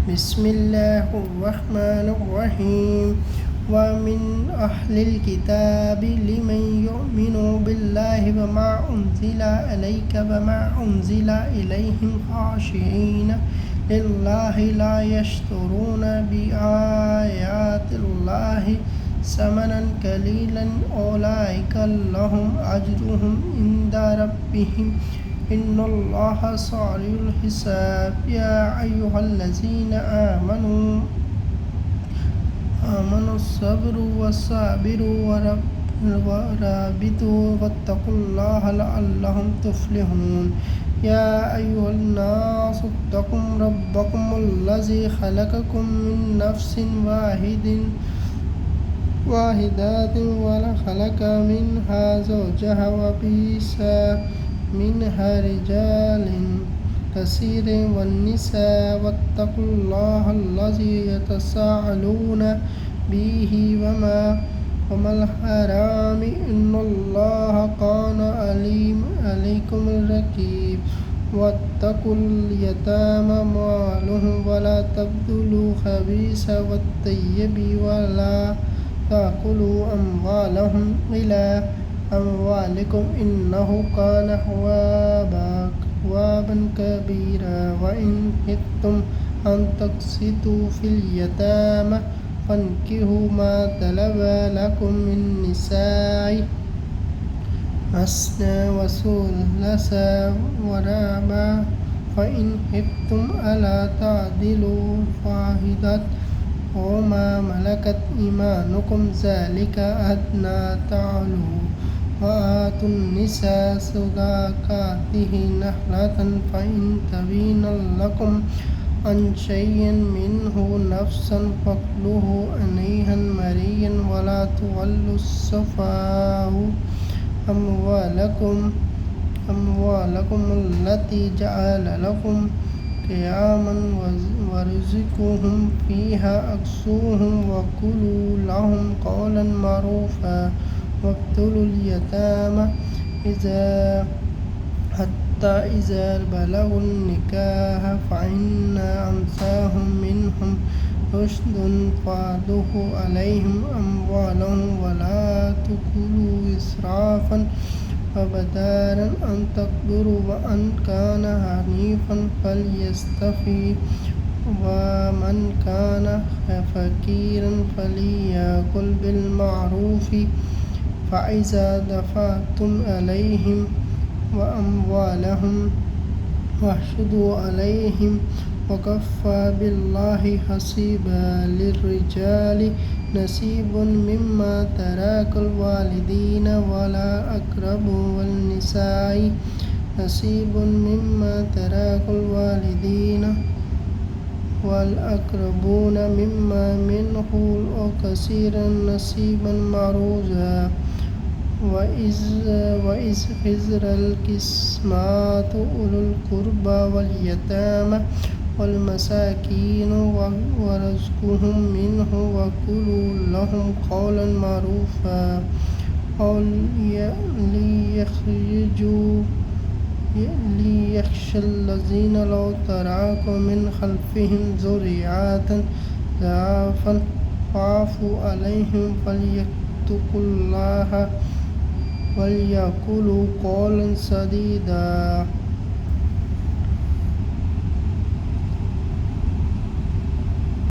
बिस्मिल्लाहिर्रहमानिर्रहीम वमिन अहलिल किताबि लिमन युमिनु बिल्लाहि वमा उन्ज़िला अलैका वमा उन्ज़िला इलैहिम खाशिईन लिल्लाहि ला यश्तरून बिआयातिल्लाहि समनन कलीलन औलाइका लहुम अज्रुहुम इंदा रब्बिहिम इन्नल्लाहा सरीउल हिसाब या अय्युहल्लज़ीना आमनु सब्रु वस्साबिरु वराबितु वत्तकुल्लाहा लअल्लकुम तुफ्लिहून या अय्युहन्नासु इत्तक़ू रब्बकुमुल्लज़ी खलक़कुम मिन नफ्सिन वाहिदतिन वखलक़ मिनहा ज़ौजहा वबस्सा मिनहा रिजालन कसीरन वन्निसा वत्तकुल्लाहल्लज़ी यतसाअलूना बिही वमल हराम इन्नल्लाहा काना अलैकुम रकीब वत्तकुल यतामा अम्वालहुम वला तब्दुलू खबीसा वत्तय्यबी वला ताकुलू अम्वालहुम इला अम्वालिकुम इन्नहु काना हवाबन कबीरा व इन खिफ्तुम अन तक़सितू फिल यतामा फन्किहू मा तलबा लकुम मिन निसाइ मस्ना व सुलसा व रुबा फ़इन खिफ्तुम अला तादिलू फ़वाहिदतन औ मा मलकत ईमानुकुम ज़ालिका अदना तालू वआतुन निसा सदाक़ातिहिन्ना नहलतन फ़इन तबीन लकुम अन शय्इन मिन्हु नफ़्सन फ़कुलूहु हनीअन मरीअन वला तुवल्लू सुफ़हाअ अम्वालकुम अल्लती जअल लकुम क़ियामन वरज़ुक़ूहुम फ़ीहा अक्सूहुम वक़ूलू लहुम क़ौलन मअरूफ़ा वब्तलुल यतामा हत्ता इज़ा बलगुन निकाह फ़इन आनसाहुम मिनहुम रुश्दन फ़ादू अलैहिम अम्वालहुम वला तकुलू इसराफ़न वबदारन अन तक़दिरू वमन कान हनीफ़न फ़ल्यस्तफ़िफ़ वमन कान फ़क़ीरन फ़लियकुल बिलमारूफ़ फ़इज़ा दफ़अतुम अलैहिम वअम्वालहुम फ़अशहिदू अलैहिम वकफ़ा बिल्लाहि हसीबा लिर्रिजालि नसीबुन मिम्मा तरकल वालिदीन वल अक़रबून वन्निसाइ नसीबुन मिम्मा तरकल वालिदीन वल अक़रबून मिम्मा मिन्हु औ कसीरन नसीबन मफ़रूज़ा वइज़ हिज़्रल क़िस्मतु उलुल क़ुरबा वल यतामा वल मसाकीन वरज़ुक़ूहुम मिन्हु वक़ूलू लहुम क़ौलन मअरूफ़ा औ लियख़शल्लज़ीना लौ तरकू मिन ख़ल्फ़िहिम ज़ुर्रिय्यतन ज़िआफ़न ख़ाफ़ू अलैहिम फ़ल्यत्तक़ुल्लाह वलयक़ूलू क़ौलन सदीदा।